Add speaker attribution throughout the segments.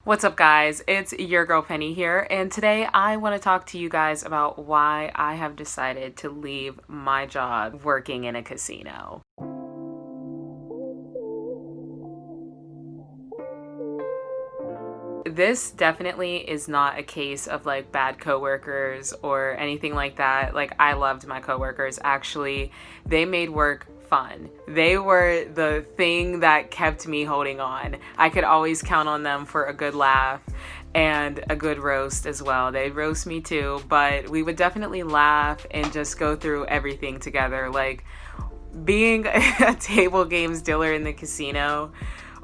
Speaker 1: What's up, guys? It's your girl Penny here, and today I want to talk to you guys about why I have decided to leave my job working in a casino. This definitely is not a case of like bad coworkers or anything like that. Like, I loved my coworkers. Actually, they made work fun. They were the thing that kept me holding on. I could always count on them for a good laugh and a good roast as well. They'd roast me too, but we would definitely laugh and just go through everything together. Like, being a table games dealer in the casino,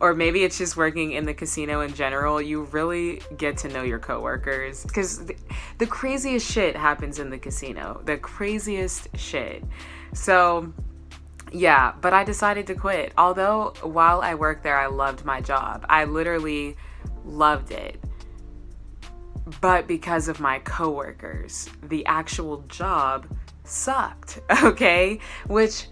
Speaker 1: or maybe it's just working in the casino in general, you really get to know your coworkers, because the craziest shit happens in the casino. The craziest shit. So yeah, but I decided to quit. Although while I worked there, I loved my job. I literally loved it. But because of my coworkers, the actual job sucked. Okay? I wouldn't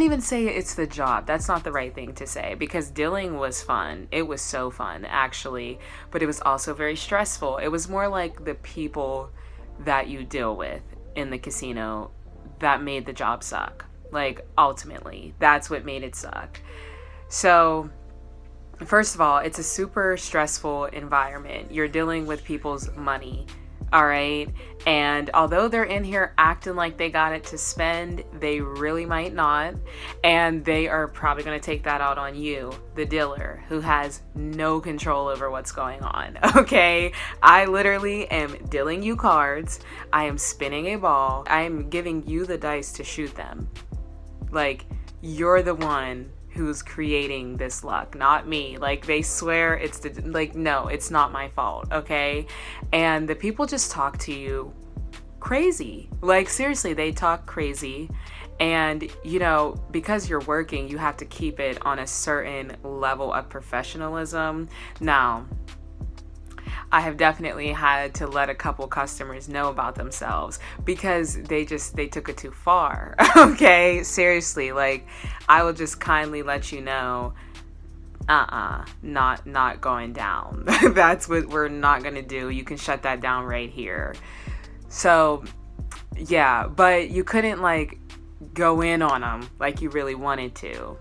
Speaker 1: even say it's the job. That's not the right thing to say, because dealing was fun. It was so fun, actually. But it was also very stressful. It was more like the people that you deal with in the casino that made the job suck. Like, ultimately, that's what made it suck. So, first of all, it's a super stressful environment. You're dealing with people's money. All right. And although they're in here acting like they got it to spend, they really might not. And they are probably going to take that out on you, the dealer, who has no control over what's going on. Okay. I literally am dealing you cards. I am spinning a ball. I am giving you the dice to shoot them. Like, you're the one who's creating this luck, not me. Like, they swear no, it's not my fault, okay? And the people just talk to you crazy. Like, seriously, they talk crazy. And, because you're working, you have to keep it on a certain level of professionalism. Now, I have definitely had to let a couple customers know about themselves because they took it too far. Okay, seriously, like, I will just kindly let you know, not going down. That's what we're not gonna do. You can shut that down right here. So yeah, but you couldn't like go in on them like you really wanted to.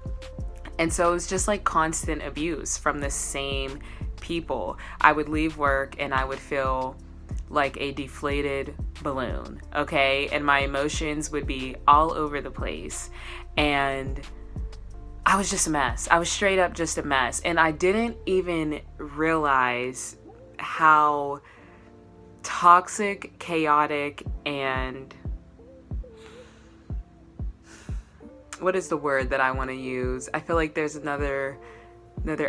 Speaker 1: And so it was just like constant abuse from the same people. I would leave work and I would feel like a deflated balloon, okay? And my emotions would be all over the place. And I was just a mess. I was straight up just a mess. And I didn't even realize how toxic, chaotic, and what is the word that I want to use? I feel like there's another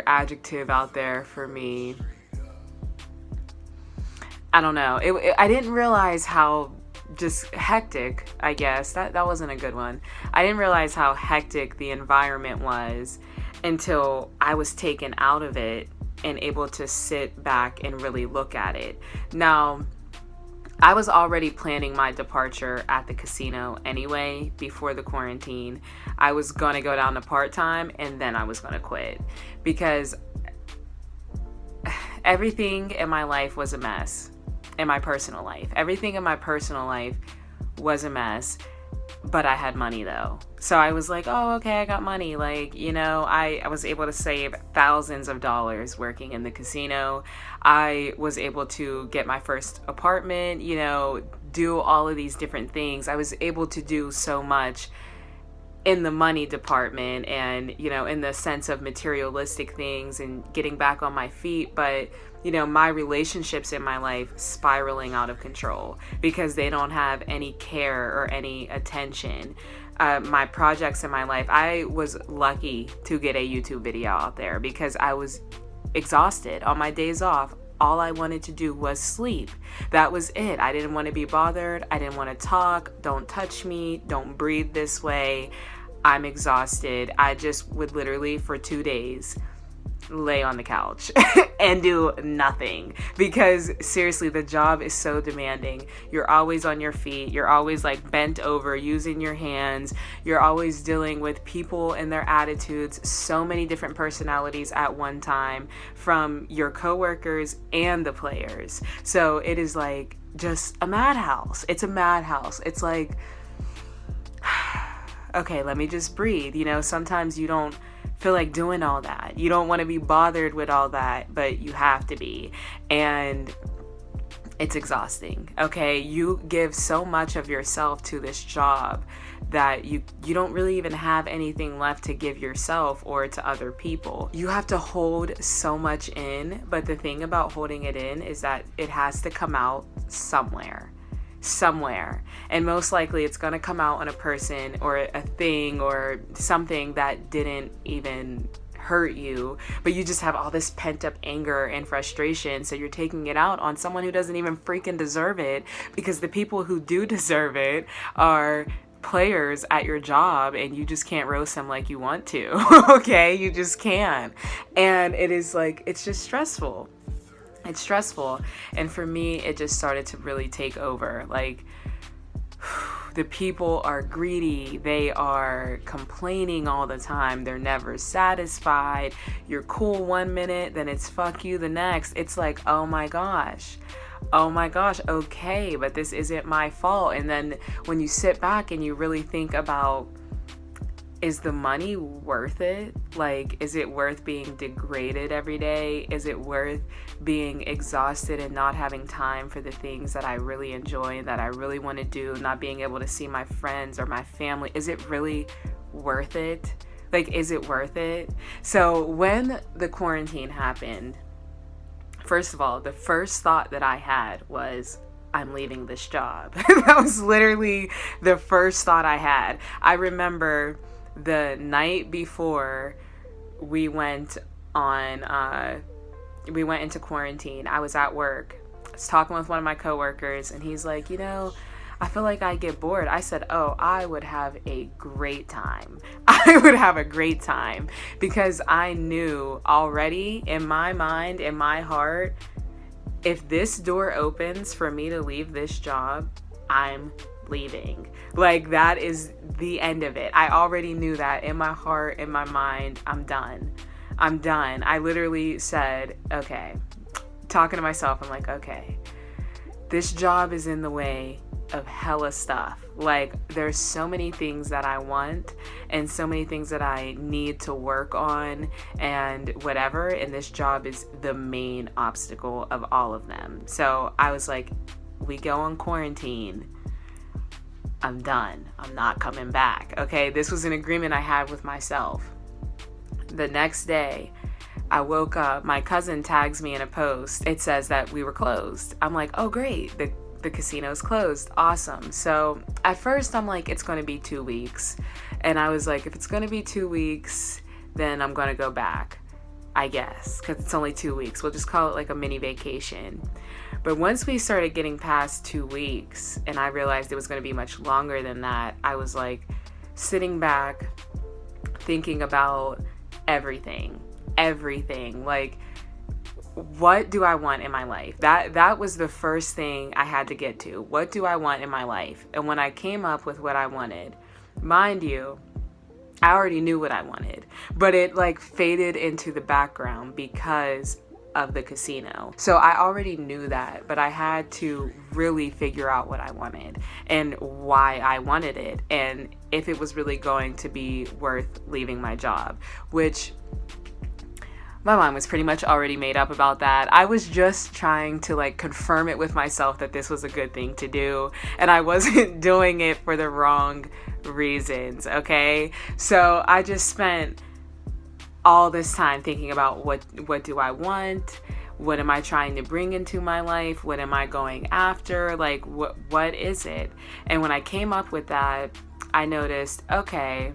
Speaker 1: adjective out there for me. I don't know. I didn't realize how just hectic, I guess. That wasn't a good one. I didn't realize how hectic the environment was until I was taken out of it and able to sit back and really look at it. Now, I was already planning my departure at the casino anyway before the quarantine. I was going to go down to part-time and then I was going to quit because everything in my life was a mess. In my personal life. Everything in my personal life was a mess, but I had money though. So I was like, oh, okay, I got money. Like, I was able to save thousands of dollars working in the casino. I was able to get my first apartment, do all of these different things. I was able to do so much in the money department and, in the sense of materialistic things and getting back on my feet. But, my relationships in my life spiraling out of control because they don't have any care or any attention. My projects in my life, I was lucky to get a YouTube video out there because I was exhausted on my days off. All I wanted to do was sleep. That was it. I didn't want to be bothered. I didn't want to talk. Don't touch me. Don't breathe this way. I'm exhausted. I just would literally for 2 days lay on the couch and do nothing, because seriously, the job is so demanding. You're always on your feet, you're always like bent over using your hands, you're always dealing with people and their attitudes, so many different personalities at one time, from your coworkers and the players. So it is like just a madhouse. It's a madhouse. It's like, okay, let me just breathe. Sometimes you don't feel like doing all that. You don't want to be bothered with all that, but you have to be. And it's exhausting. Okay, you give so much of yourself to this job that you don't really even have anything left to give yourself or to other people. You have to hold so much in, but the thing about holding it in is that it has to come out somewhere, and most likely it's going to come out on a person or a thing or something that didn't even hurt you, but you just have all this pent up anger and frustration, so you're taking it out on someone who doesn't even freaking deserve it, because the people who do deserve it are players at your job, and you just can't roast them like you want to. Okay, you just can't. And it is like, it's just stressful. It's stressful. And for me, it just started to really take over. Like, the people are greedy. They are complaining all the time. They're never satisfied. You're cool one minute, then it's fuck you the next. It's like, oh my gosh, okay, but this isn't my fault. And then when you sit back and you really think about, is the money worth it? Like, is it worth being degraded every day? Is it worth being exhausted and not having time for the things that I really enjoy and that I really want to do, not being able to see my friends or my family? Is it really worth it? Like, is it worth it? So when the quarantine happened, first of all, the first thought that I had was, I'm leaving this job. That was literally the first thought I had. I remember the night before we went into quarantine, I was at work. I was talking with one of my coworkers, and he's like, I feel like I get bored. I said, oh, I would have a great time. I would have a great time, because I knew already in my mind, in my heart, if this door opens for me to leave this job, I'm leaving. Like, that is the end of it. I already knew that in my heart, in my mind. I'm done. I literally said, okay, talking to myself, I'm like, okay, this job is in the way of hella stuff. Like, there's so many things that I want and so many things that I need to work on and whatever, and this job is the main obstacle of all of them. So I was like, we go on quarantine, I'm done. I'm not coming back. Okay, this was an agreement I had with myself. The next day, I woke up, my cousin tags me in a post. It says that we were closed. I'm like, oh great, the casino's closed. Awesome. So at first I'm like, it's going to be 2 weeks. And I was like, if it's going to be 2 weeks, then I'm going to go back, I guess, because it's only 2 weeks. We'll just call it like a mini vacation. But once we started getting past 2 weeks and I realized it was going to be much longer than that, I was like sitting back thinking about everything. Like, what do I want in my life? That was the first thing I had to get to. What do I want in my life? And when I came up with what I wanted, mind you, I already knew what I wanted, but it like faded into the background because of the casino. So I already knew that, but I had to really figure out what I wanted and why I wanted it, and if it was really going to be worth leaving my job, which my mind was pretty much already made up about that. I was just trying to like confirm it with myself that this was a good thing to do, and I wasn't doing it for the wrong reasons, okay? So I just spent all this time thinking about what do I want? What am I trying to bring into my life? What am I going after? Like, what is it? And when I came up with that, I noticed, okay,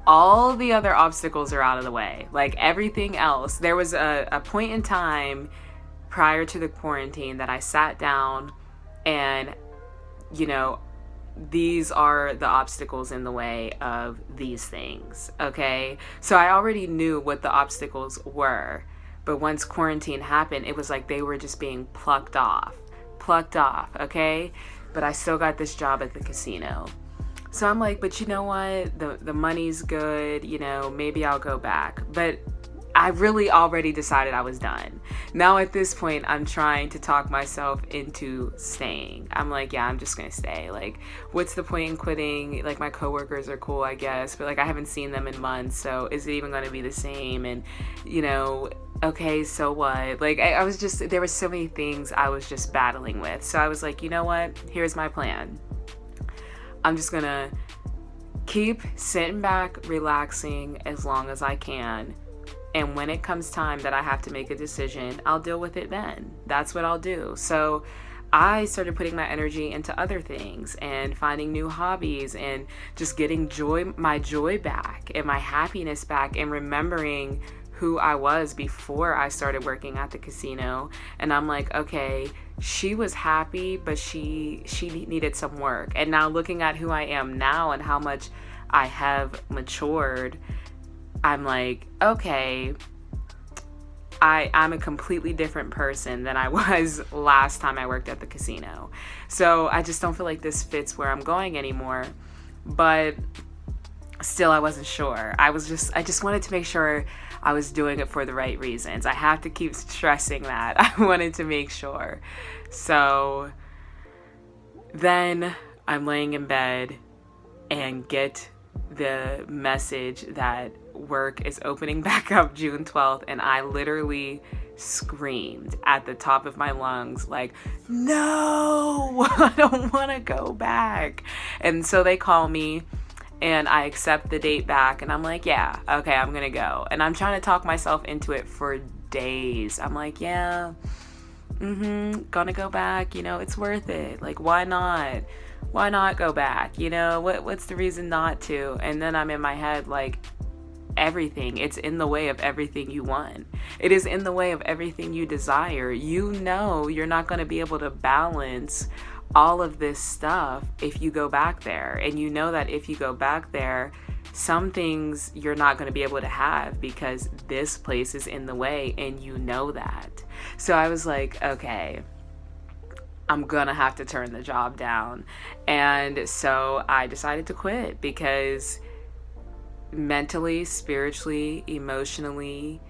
Speaker 1: all the other obstacles are out of the way. Like, everything else. There was a point in time prior to the quarantine that I sat down and, these are the obstacles in the way of these things, okay? So I already knew what the obstacles were, but once quarantine happened, it was like they were just being plucked off, okay? But I still got this job at the casino. So I'm like, but you know what? The money's good, you know, maybe I'll go back. But I really already decided I was done. Now at this point, I'm trying to talk myself into staying. I'm like, yeah, I'm just gonna stay. Like, what's the point in quitting? Like, my coworkers are cool, I guess, but like I haven't seen them in months, so is it even gonna be the same? And, you know, okay, so what? Like, I was just, there were so many things I was just battling with. So I was like, you know what? Here's my plan. I'm just gonna keep sitting back, relaxing as long as I can. And when it comes time that I have to make a decision, I'll deal with it then. That's what I'll do. So I started putting my energy into other things and finding new hobbies and just getting my joy back and my happiness back, and remembering who I was before I started working at the casino. And I'm like, okay, she was happy, but she needed some work. And now looking at who I am now and how much I have matured, I'm like, okay, I'm a completely different person than I was last time I worked at the casino. So I just don't feel like this fits where I'm going anymore. But still, I wasn't sure. I just wanted to make sure I was doing it for the right reasons. I have to keep stressing that. I wanted to make sure. So then I'm laying in bed and get the message that work is opening back up June 12th, and I literally screamed at the top of my lungs like, no, I don't want to go back. And so they call me and I accept the date back, and I'm like, yeah, okay, I'm gonna go. And I'm trying to talk myself into it for days. I'm like, yeah, gonna go back, you know, it's worth it. Like, why not go back? You know, what's the reason not to? And then I'm in my head like, it's in the way of everything you want. It is in the way of everything you desire. You know, you're not going to be able to balance all of this stuff if you go back there. And you know that if you go back there, some things you're not going to be able to have because this place is in the way, and you know that. So I was like, okay, I'm gonna have to turn the job down. And so I decided to quit because mentally, spiritually, emotionally,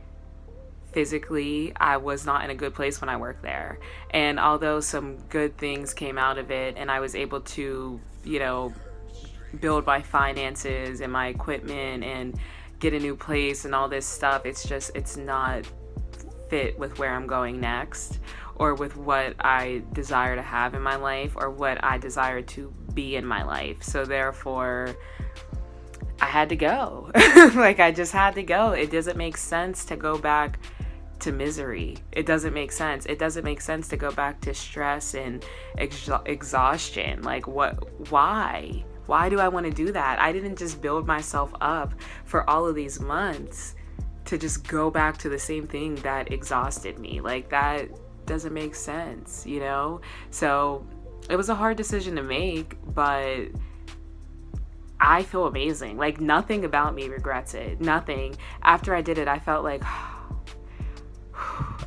Speaker 1: physically, I was not in a good place when I worked there. And although some good things came out of it and I was able to, you know, build my finances and my equipment and get a new place and all this stuff, it's not fit with where I'm going next, or with what I desire to have in my life, or what I desire to be in my life. So therefore, I had to go. Like, I just had to go. It doesn't make sense to go back to misery. It doesn't make sense. It doesn't make sense to go back to stress and exhaustion. Like, why? Why do I want to do that? I didn't just build myself up for all of these months to just go back to the same thing that exhausted me. Like, that doesn't make sense, you know? So it was a hard decision to make, but I feel amazing. Like, nothing about me regrets it. Nothing. After I did it, I felt like,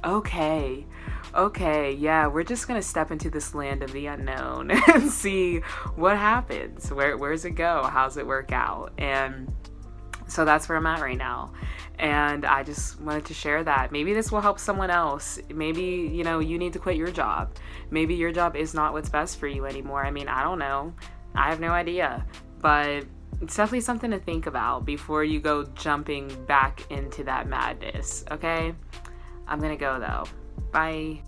Speaker 1: okay, yeah, we're just gonna step into this land of the unknown and see what happens. Where's it go? How's it work out? And so that's where I'm at right now. And I just wanted to share that. Maybe this will help someone else. Maybe, you know, you need to quit your job. Maybe your job is not what's best for you anymore. I mean, I don't know. I have no idea. But it's definitely something to think about before you go jumping back into that madness, okay? I'm gonna go though. Bye.